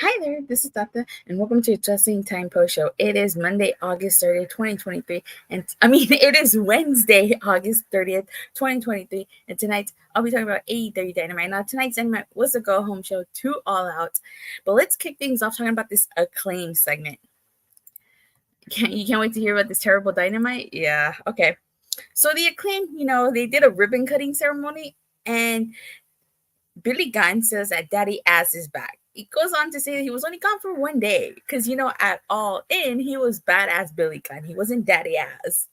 Hi there, this is Tata, and welcome to Adjusting Time Post Show. It is Monday, August 30th, 2023, it is Wednesday, August 30th, 2023, and tonight I'll be talking about AEW Dynamite. Now, tonight's Dynamite was a go-home show to All Out, but let's kick things off talking about this Acclaimed segment. You can't wait to hear about this terrible Dynamite? Yeah, okay. So the Acclaimed, they did a ribbon-cutting ceremony, and Billy Gunn says that Daddy Ass is back. He goes on to say that he was only gone for one day because, at All In, he was badass Billy Gunn. He wasn't Daddy Ass.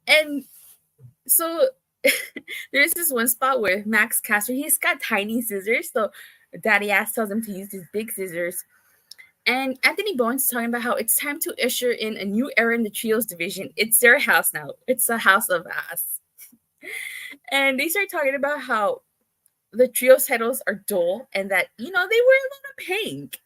And so there's this one spot where Max Caster, he's got tiny scissors. So Daddy Ass tells him to use his big scissors. And Anthony Bowen's talking about how it's time to usher in a new era in the trios division. It's their house now. It's the house of ass. And they start talking about how the trios titles are dull and that, they wear a lot of pink.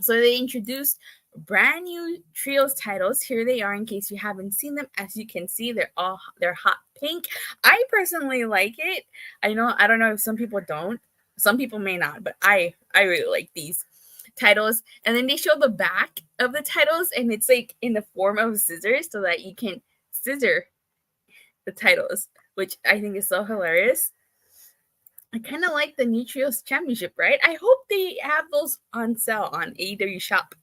So they introduced brand new trios titles. Here they are in case you haven't seen them. As you can see, they're hot pink. I personally like it. I don't know if some people don't. Some people may not, but I really like these titles. And then they show the back of the titles, and it's like in the form of scissors so that you can scissor the titles, which I think is so hilarious. I kind of like the new Trios Championship, right? I hope they have those on sale on AEW Shop.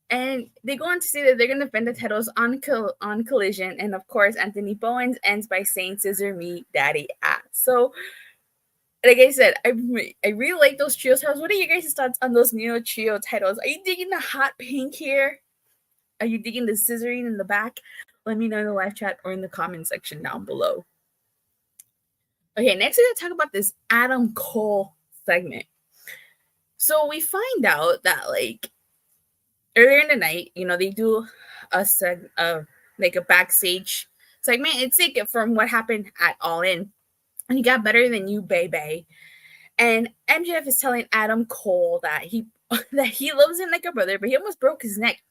And they go on to say that they're going to defend the titles on Collision. And of course, Anthony Bowens ends by saying, "Scissor me, Daddy Ass." So, like I said, I really like those trio titles. What are you guys' thoughts on those new trio titles? Are you digging the hot pink here? Are you digging the scissoring in the back? Let me know in the live chat or in the comment section down below. Okay, next we're going to talk about this Adam Cole segment. So we find out that, earlier in the night, they do a backstage segment. It's from what happened at All In. And he got better than you, baby. And MJF is telling Adam Cole that he loves him like a brother, but he almost broke his neck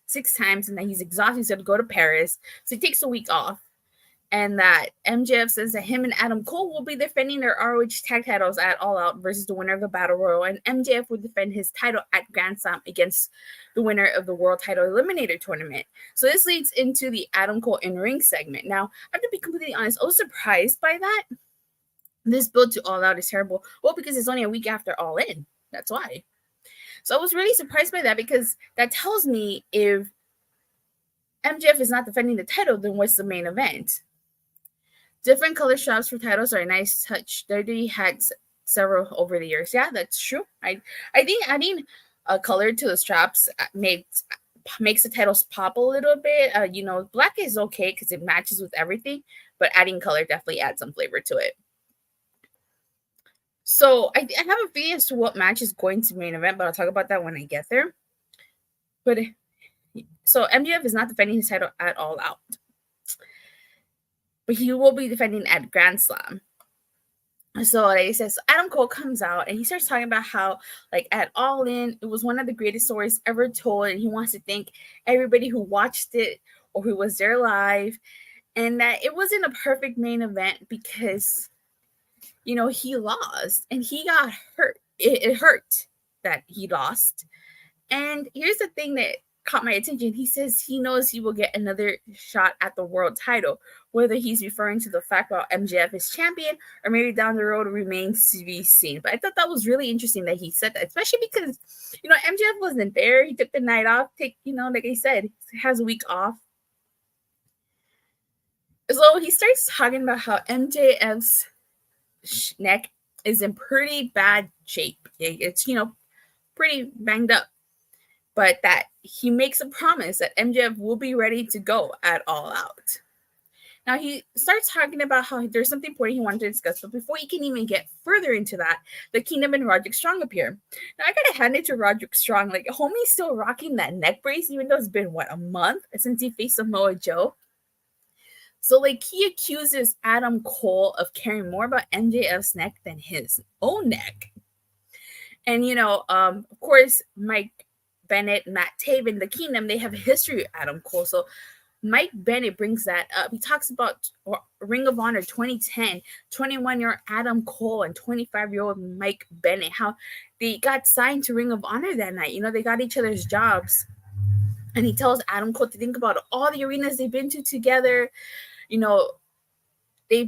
6 times and that he's exhausted. He's going to go to Paris. So he takes a week off. And that MJF says that him and Adam Cole will be defending their ROH tag titles at All Out versus the winner of the Battle Royal. And MJF would defend his title at Grand Slam against the winner of the World Title Eliminator Tournament. So this leads into the Adam Cole in-ring segment. Now, I have to be completely honest, I was surprised by that. This build to All Out is terrible. Well, because it's only a week after All In. That's why. So I was really surprised by that because that tells me if MJF is not defending the title, then what's the main event? Different color straps for titles are a nice touch. WWE had several over the years. Yeah, that's true. I think adding a color to the straps makes the titles pop a little bit. Black is okay because it matches with everything, but adding color definitely adds some flavor to it. So I have a feeling as to what match is going to main event, but I'll talk about that when I get there. But so MJF is not defending his title at All Out. But he will be defending at Grand Slam. So like he says, Adam Cole comes out and he starts talking about how, at All In, it was one of the greatest stories ever told, and he wants to thank everybody who watched it or who was there live, and that it wasn't a perfect main event because, he lost and he got hurt. It hurt that he lost. And here's the thing that caught my attention. He says he knows he will get another shot at the world title, whether he's referring to the fact that MJF is champion or maybe down the road remains to be seen. But I thought that was really interesting that he said that, especially because, MJF wasn't there. He took the night off, like I said, he has a week off. So he starts talking about how MJF's neck is in pretty bad shape. It's, pretty banged up. But that he makes a promise that MJF will be ready to go at All Out. Now he starts talking about how there's something important he wanted to discuss, but before he can even get further into that, the Kingdom and Roderick Strong appear. Now I gotta hand it to Roderick Strong. Like, homie's still rocking that neck brace, even though it's been a month since he faced Samoa Joe. So like he accuses Adam Cole of caring more about MJF's neck than his own neck. And of course, Mike Bennett, Matt Taven, the Kingdom, they have a history with Adam Cole. So Mike Bennett brings that up. He talks about Ring of Honor 2010, 21-year-old Adam Cole and 25-year-old Mike Bennett, how they got signed to Ring of Honor that night. They got each other's jobs. And he tells Adam Cole to think about all the arenas they've been to together. They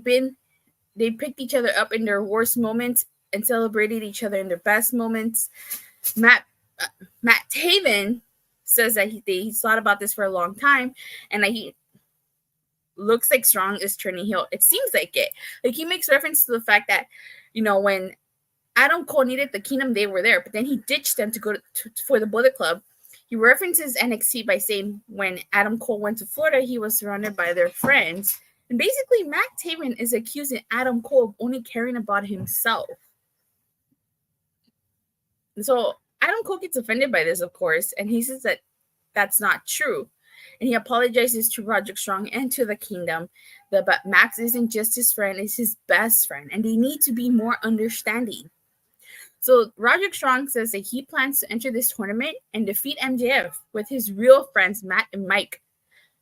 picked each other up in their worst moments and celebrated each other in their best moments. Matt Taven says that he's thought about this for a long time, and that he looks like Strong is turning heel. It seems like it. Like, he makes reference to the fact that, when Adam Cole needed the Kingdom, they were there, but then he ditched them to go for the Bullet Club. He references NXT by saying when Adam Cole went to Florida, he was surrounded by their friends. And basically, Matt Taven is accusing Adam Cole of only caring about himself. And so Adam Cole gets offended by this, of course, and he says that that's not true. And he apologizes to Roderick Strong and to the Kingdom that Max isn't just his friend, it's his best friend, and they need to be more understanding. So Roderick Strong says that he plans to enter this tournament and defeat MJF with his real friends, Matt and Mike.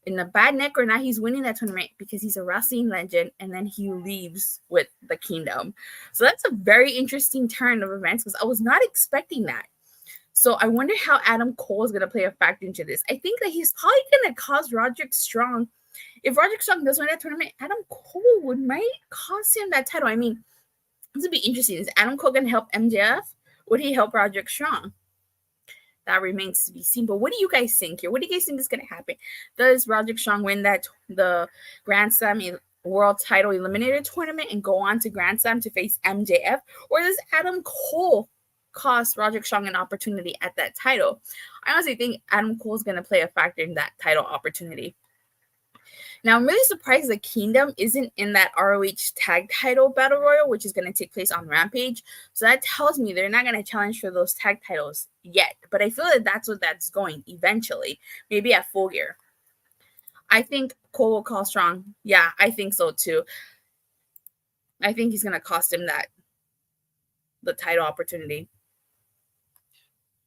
In a bad neck or not, he's winning that tournament because he's a wrestling legend, and then he leaves with the Kingdom. So that's a very interesting turn of events because I was not expecting that. So I wonder how Adam Cole is going to play a factor into this. I think that he's probably going to cause Roderick Strong. If Roderick Strong does win that tournament, Adam Cole might cost him that title. I mean, this would be interesting. Is Adam Cole going to help MJF? Would he help Roderick Strong? That remains to be seen. But what do you guys think here? What do you guys think is going to happen? Does Roderick Strong win the Grand Slam World Title Eliminator Tournament and go on to Grand Slam to face MJF? Or does Adam Cole cost Roderick Strong an opportunity at that title? I honestly think Adam Cole is going to play a factor in that title opportunity. Now, I'm really surprised the Kingdom isn't in that ROH Tag Title Battle Royal, which is going to take place on Rampage. So that tells me they're not going to challenge for those tag titles yet. But I feel that that's what that's going eventually, maybe at Full Gear. I think Cole will call Strong. Yeah, I think so too. I think he's going to cost him the title opportunity.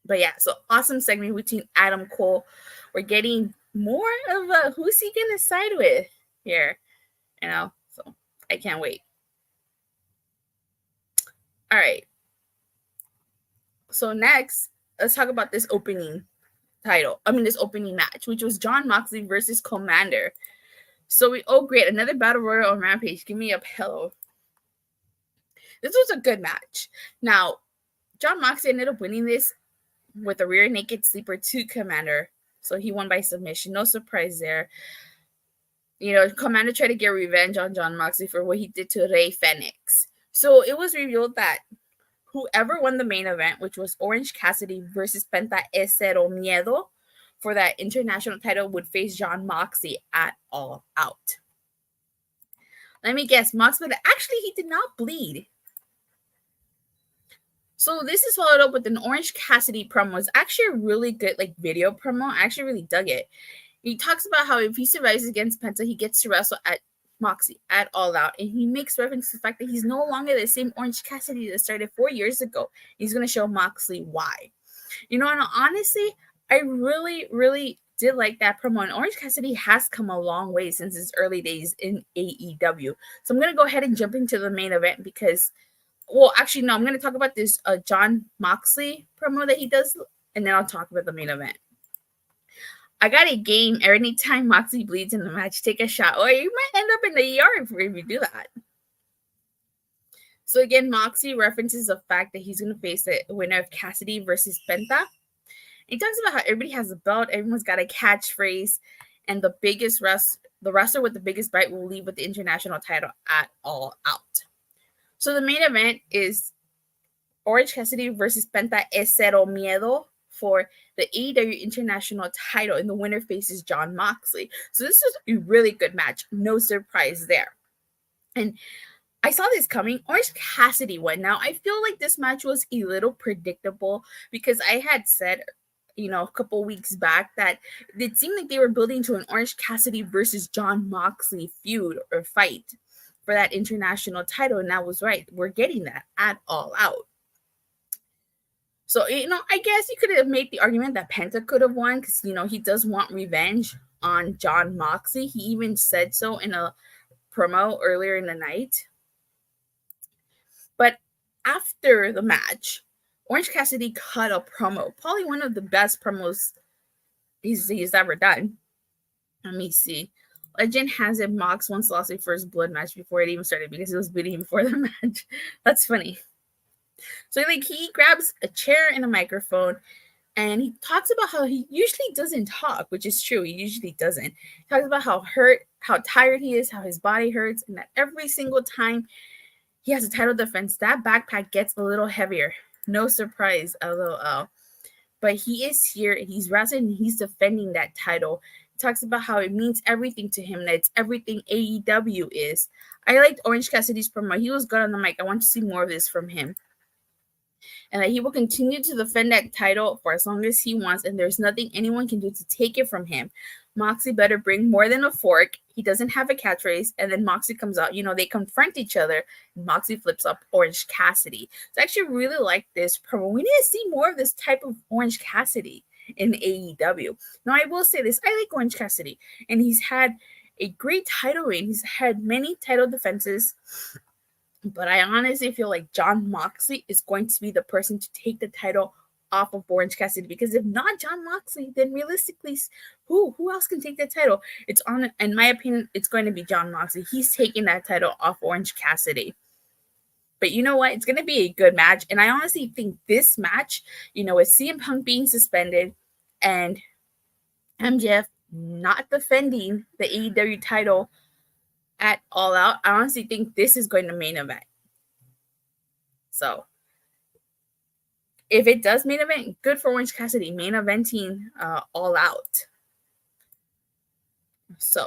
But yeah, so awesome segment between Adam Cole. We're getting more of a who's he gonna side with here, so I can't wait. All right, so next let's talk about this opening match, which was Jon Moxley versus Komander. So great, another battle royal on Rampage. Give me a pillow. This was a good match. Now Jon Moxley ended up winning this with a rear naked sleeper to Komander. So he won by submission. No surprise there. Komander tried to get revenge on Jon Moxley for what he did to Rey Fenix. So it was revealed that whoever won the main event, which was Orange Cassidy versus Penta Cero Miedo for that international title, would face Jon Moxley at All Out. Let me guess, Moxley actually he did not bleed. So this is followed up with an Orange Cassidy promo. It's actually a really good video promo. I actually really dug it. He talks about how if he survives against Penta, he gets to wrestle at Moxley at All Out. And he makes reference to the fact that he's no longer the same Orange Cassidy that started 4 years ago. He's going to show Moxley why. And honestly, I really, really did like that promo. And Orange Cassidy has come a long way since his early days in AEW. So I'm going to go ahead and jump into the main event because... Well, actually, no, I'm going to talk about this Jon Moxley promo that he does, and then I'll talk about the main event. I got a game. Every time Moxley bleeds in the match, take a shot, or you might end up in the ER if you do that. So again, Moxley references the fact that he's going to face the winner of Cassidy versus Penta. He talks about how everybody has a belt, everyone's got a catchphrase, and the wrestler with the biggest bite will leave with the international title at All Out. So the main event is Orange Cassidy versus Penta Cero Miedo for the AEW International title, and the winner faces Jon Moxley. So this is a really good match. No surprise there. And I saw this coming. Orange Cassidy won. Now, I feel like this match was a little predictable because I had said, a couple weeks back that it seemed like they were building to an Orange Cassidy versus Jon Moxley feud or fight for that international title. And that was right. We're getting that at All Out. So, I guess you could have made the argument that Penta could have won because, he does want revenge on Jon Moxley. He even said so in a promo earlier in the night. But after the match, Orange Cassidy cut a promo, probably one of the best promos he's ever done. Let me see. Legend has it Mox once lost a first blood match before it even started because he was bleeding before the match. That's funny. So he grabs a chair and a microphone and he talks about how he usually doesn't talk, which is true. He usually doesn't. He talks about how tired he is, how his body hurts, and that every single time he has a title defense, that backpack gets a little heavier. No surprise, LOL. But he is here and he's wrestling and he's defending that title. He talks about how it means everything to him, that it's everything AEW is. I liked Orange Cassidy's promo. He was good on the mic. I want to see more of this from him. And that he will continue to defend that title for as long as he wants, and there's nothing anyone can do to take it from him. Moxley better bring more than a fork. He doesn't have a catchphrase, and then Moxley comes out. They confront each other, and Moxley flips up Orange Cassidy. So I actually really like this promo. We need to see more of this type of Orange Cassidy in AEW. Now, I will say this. I like Orange Cassidy, and he's had a great title reign. He's had many title defenses. But I honestly feel like Jon Moxley is going to be the person to take the title off of Orange Cassidy. Because if not Jon Moxley, then realistically, who else can take that title? In my opinion, it's going to be Jon Moxley. He's taking that title off Orange Cassidy. But you know what? It's going to be a good match. And I honestly think this match, with CM Punk being suspended and MJF not defending the AEW title at All Out, I honestly think this is going to main event. So, if it does main event, good for Orange Cassidy, main eventing All Out. So,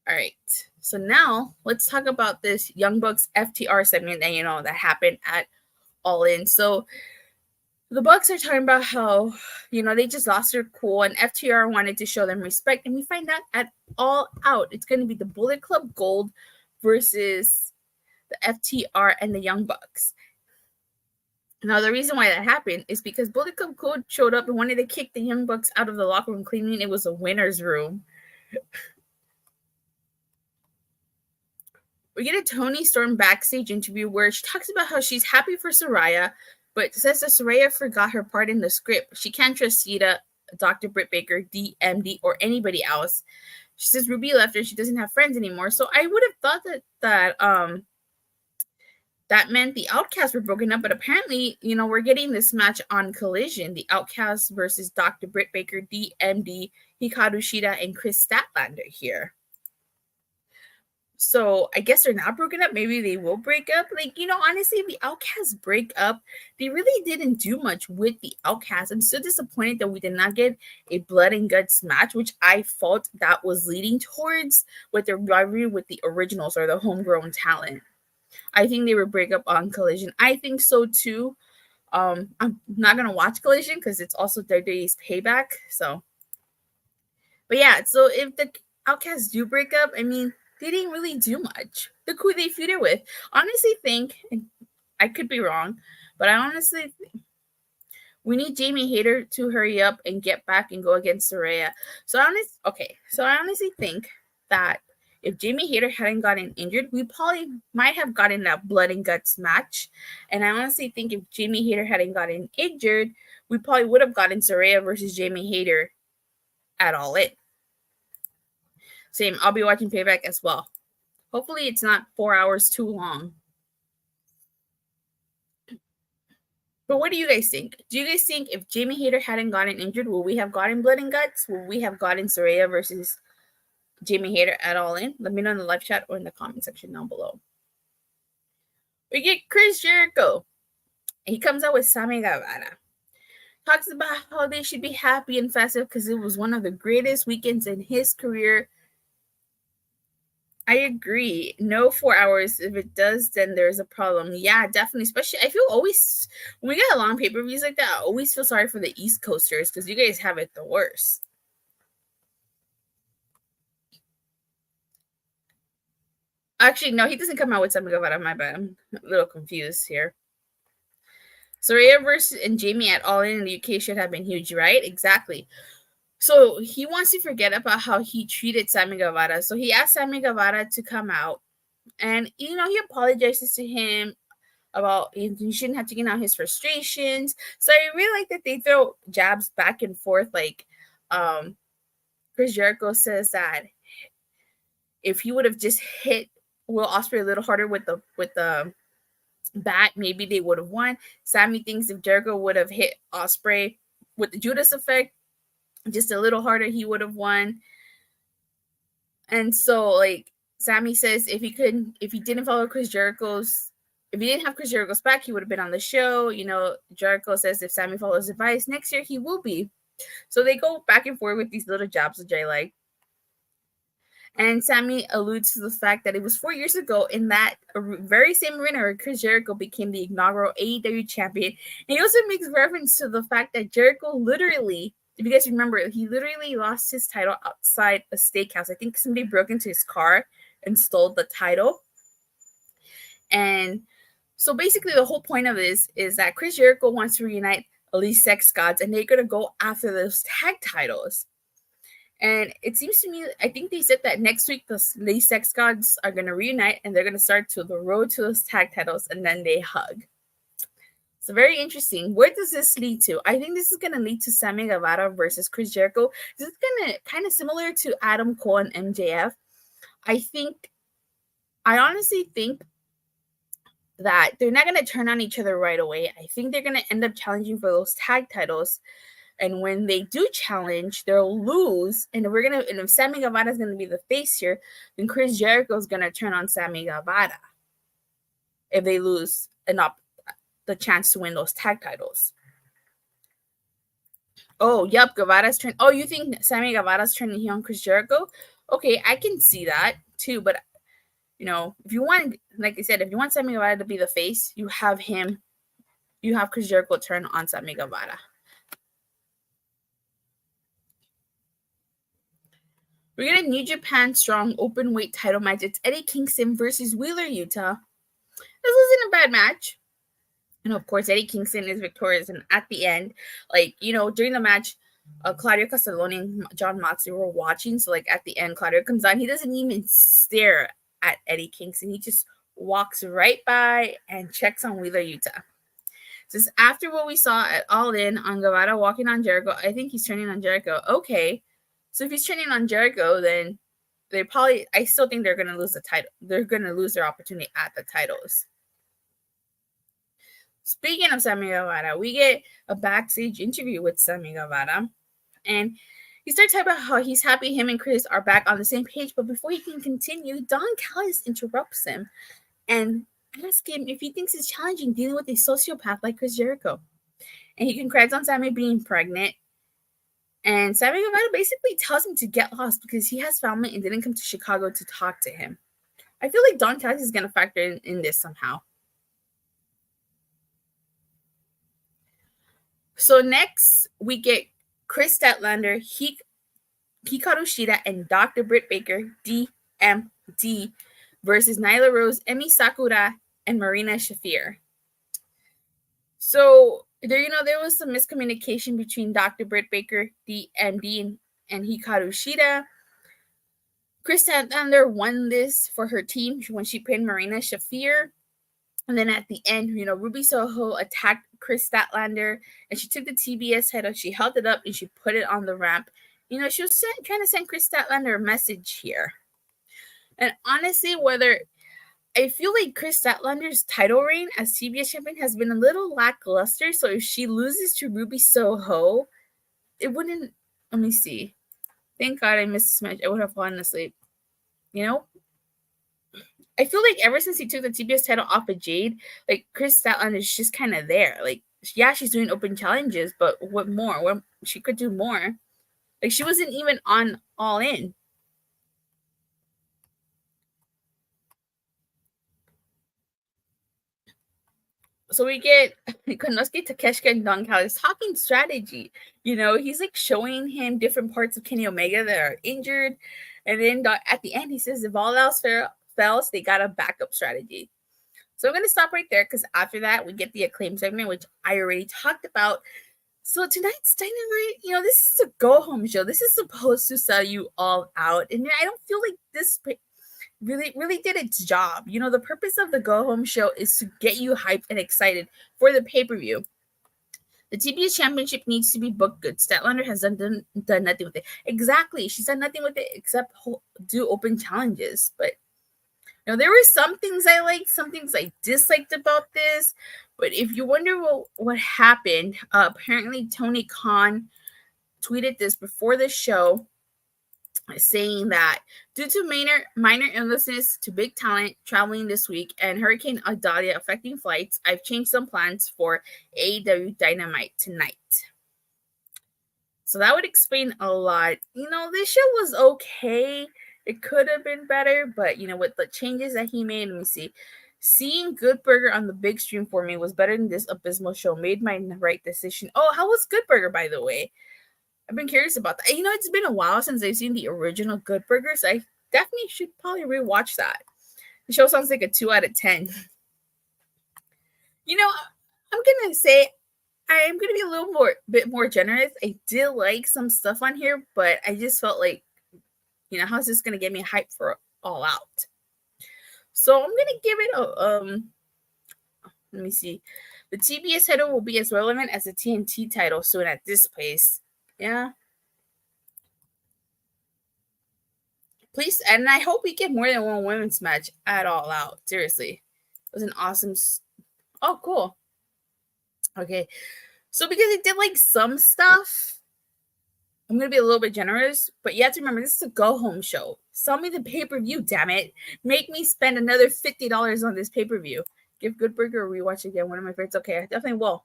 all right. So now let's talk about this Young Bucks FTR segment that that happened at All In. So the Bucks are talking about how, they just lost their cool and FTR wanted to show them respect. And we find out at All Out, it's going to be the Bullet Club Gold versus the FTR and the Young Bucks. Now, the reason why that happened is because Bullet Club Gold showed up and wanted to kick the Young Bucks out of the locker room, claiming it was a winner's room. We get a Toni Storm backstage interview where she talks about how she's happy for Saraya, but says that Saraya forgot her part in the script. She can't trust Shida, Dr. Britt Baker, DMD, or anybody else. She says Ruby left her. She doesn't have friends anymore. So I would have thought that meant the Outcasts were broken up. But apparently, we're getting this match on Collision. The Outcasts versus Dr. Britt Baker, DMD, Hikaru, Shida, and Kris Statlander here. So I guess they're not broken up. Maybe they will break up. Honestly, if the Outcasts break up, they really didn't do much with the Outcasts. I'm so disappointed that we did not get a blood and guts match, which I felt that was leading towards with the rivalry with the originals or the homegrown talent. I think they would break up on Collision. I think so too. I'm not gonna watch Collision because it's also WWE's Payback. So, but yeah. So if the Outcasts do break up, they didn't really do much. Look who they feuded with. Honestly think, and I could be wrong, but I honestly think we need Jamie Hayter to hurry up and get back and go against Saraya. So I honestly think that if Jamie Hayter hadn't gotten injured, we probably might have gotten that blood and guts match. And I honestly think if Jamie Hayter hadn't gotten injured, we probably would have gotten Saraya versus Jamie Hayter at All In. Same, I'll be watching Payback as well. Hopefully it's not 4 hours too long. But what do you guys think? Do you guys think if Jamie Hayter hadn't gotten injured, would we have gotten blood and guts? Would we have gotten Saraya versus Jamie Hayter at All In? Let me know in the live chat or in the comment section down below. We get Chris Jericho he comes out with Sammy Guevara. Talks about how they should be happy and festive because it was one of the greatest weekends in his career. I agree. No 4 hours. If it does, then there's a problem. Yeah, definitely. Especially, I feel always, when we get long pay-per-views like that, I always feel sorry for the East Coasters because you guys have it the worst. Actually, no, he doesn't come out with Sammy Guevara. My bad. I'm a little confused here. Saraya versus and Jamie at All In the UK should have been huge, right? Exactly. So he wants to forget about how he treated Sammy Guevara. So he asked Sammy Guevara to come out. And, he apologizes to him about he shouldn't have taken out his frustrations. So I really like that they throw jabs back and forth. Like Chris Jericho says that if he would have just hit Will Ospreay a little harder with the bat, maybe they would have won. Sammy thinks if Jericho would have hit Ospreay with the Judas effect just a little harder, he would have won. And so, like, Sammy says if he didn't follow if he didn't have Chris Jericho's back, he would have been on the show. Jericho says if Sammy follows advice next year, he will be. So they go back and forth with these little jabs, which I like. And Sammy alludes to the fact that it was 4 years ago in that very same arena where Chris Jericho became the inaugural AEW champion. And he also makes reference to the fact that Jericho literally, if you guys remember, he literally lost his title outside a steakhouse. I think somebody broke into his car and stole the title. And so basically the whole point of this is that Chris Jericho wants to reunite Elite Sex Gods, and they're going to go after those tag titles. And it seems to me, I think they said that next week the Elite Sex Gods are going to reunite, and they're going to start to the road to those tag titles, and then they hug. So very interesting. Where does this lead to? I think this is going to lead to Sammy Guevara versus Chris Jericho. This is going to kind of similar to Adam Cole and MJF. I honestly think that they're not going to turn on each other right away. I think they're going to end up challenging for those tag titles. And when they do challenge, they'll lose. And if Sammy Guevara is going to be the face here, then Chris Jericho is going to turn on Sammy Guevara if they lose the chance to win those tag titles. Oh, yep, Guevara's turn. Oh, you think Sammy Guevara's turning on Chris Jericho? Okay, I can see that too. But if you want, like I said, if you want Sammy Guevara to be the face, you have Chris Jericho turn on Sammy Guevara. We're getting New Japan Strong Openweight title match. It's Eddie Kingston versus Wheeler Yuta. This wasn't a bad match. And of course, Eddie Kingston is victorious. And at the end, during the match, Claudio Castelloni and Jon Moxley were watching. So, at the end, Claudio comes on. He doesn't even stare at Eddie Kingston. He just walks right by and checks on Wheeler Yuta. Since after what we saw at All In on Guevara walking on Jericho, I think he's turning on Jericho. Okay. So if he's turning on Jericho, then I still think they're going to lose the title. They're going to lose their opportunity at the titles. Speaking of Sammy Guevara, we get a backstage interview with Sammy Guevara. And he starts talking about how he's happy him and Kris are back on the same page. But before he can continue, Don Callis interrupts him and asks him if he thinks it's challenging dealing with a sociopath like Chris Jericho. And he congrats on Sammy being pregnant. And Sammy Guevara basically tells him to get lost because he has family and didn't come to Chicago to talk to him. I feel like Don Callis is going to factor in this somehow. So next, we get Kris Statlander, Hikaru Shida, and Dr. Britt Baker, DMD, versus Nyla Rose, Emi Sakura, and Marina Shafir. So there was some miscommunication between Dr. Britt Baker, DMD, and Hikaru Shida. Kris Statlander won this for her team when she pinned Marina Shafir. And then at the end, Ruby Soho attacked Kris Statlander, and she took the TBS title, she held it up, and she put it on the ramp. She was trying to send Kris Statlander a message here. And honestly, I feel like Kris Statlander's title reign as TBS champion has been a little lackluster. So if she loses to Ruby Soho, it wouldn't. Let me see. Thank God I missed this match. I would have fallen asleep. I feel like ever since he took the TBS title off of Jade, like Kris Statlander is just kind of there. Like, yeah, she's doing open challenges, but what more? What she could do more? Like, she wasn't even on All In. So we get Konosuke, Takeshita, and Don Callis talking strategy. You know, he's like showing him different parts of Kenny Omega that are injured. And then at the end, he says, if all else fails, they got a backup strategy. So I'm going to stop right there because after that, we get the Acclaimed segment, which I already talked about. So tonight's Dynamite, you know, this is a go-home show. This is supposed to sell you all out. And I don't feel like this really did its job. You know, the purpose of the go-home show is to get you hyped and excited for the pay-per-view. The TBS Championship needs to be booked good. Statlander has done nothing with it. Exactly. She's done nothing with it except do open challenges. But now, there were some things I liked, some things I disliked about this. But if you wonder what happened, apparently Tony Khan tweeted this before the show, saying that due to minor illnesses to big talent traveling this week and Hurricane Idalia affecting flights, I've changed some plans for AEW Dynamite tonight. So that would explain a lot. You know, this show was okay. It could have been better, but you know, with the changes that he made, let me see. Seeing Good Burger on the big stream for me was better than this abysmal show. Made my right decision. Oh, how was Good Burger, by the way? I've been curious about that. You know, it's been a while since I've seen the original Good Burger, so I definitely should probably rewatch that. The show sounds like a 2 out of 10. You know, I'm gonna say I'm gonna be a bit more generous. I did like some stuff on here, but I just felt like, you know, how's this gonna get me hyped for All Out? So I'm gonna give it a let me see. The TBS title will be as relevant as the TNT title soon at this place. Yeah. Please, and I hope we get more than one women's match at All Out. Seriously. It was an awesome. Oh, cool. Okay. So because it did like some stuff, I'm going to be a little bit generous, but you have to remember, this is a go-home show. Sell me the pay-per-view, damn it. Make me spend another $50 on this pay-per-view. Give Good Burger a rewatch again. One of my favorites. Okay, I definitely will.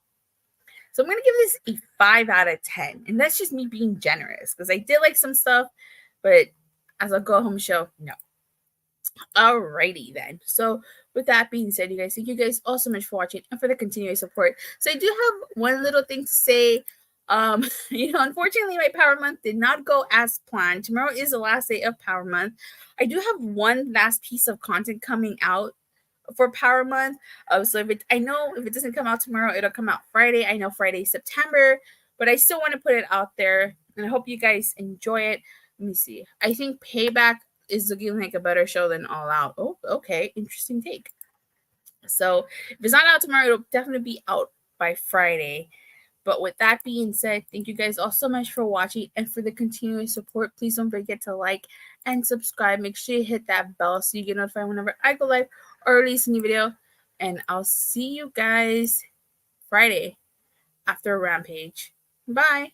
So I'm going to give this a 5 out of 10. And that's just me being generous because I did like some stuff, but as a go-home show, no. Alrighty then. So with that being said, you guys, thank you guys all so much for watching and for the continuous support. So I do have one little thing to say. You know, unfortunately, my Power Month did not go as planned. Tomorrow is the last day of Power Month. I do have one last piece of content coming out for Power Month. So I know if it doesn't come out tomorrow, it'll come out Friday. I know Friday, September, but I still want to put it out there, and I hope you guys enjoy it. Let me see. I think Payback is looking like a better show than All Out. Oh, okay. Interesting take. So if it's not out tomorrow, it'll definitely be out by Friday. But with that being said, thank you guys all so much for watching and for the continuous support. Please don't forget to like and subscribe. Make sure you hit that bell so you get notified whenever I go live or release a new video. And I'll see you guys Friday after Rampage. Bye.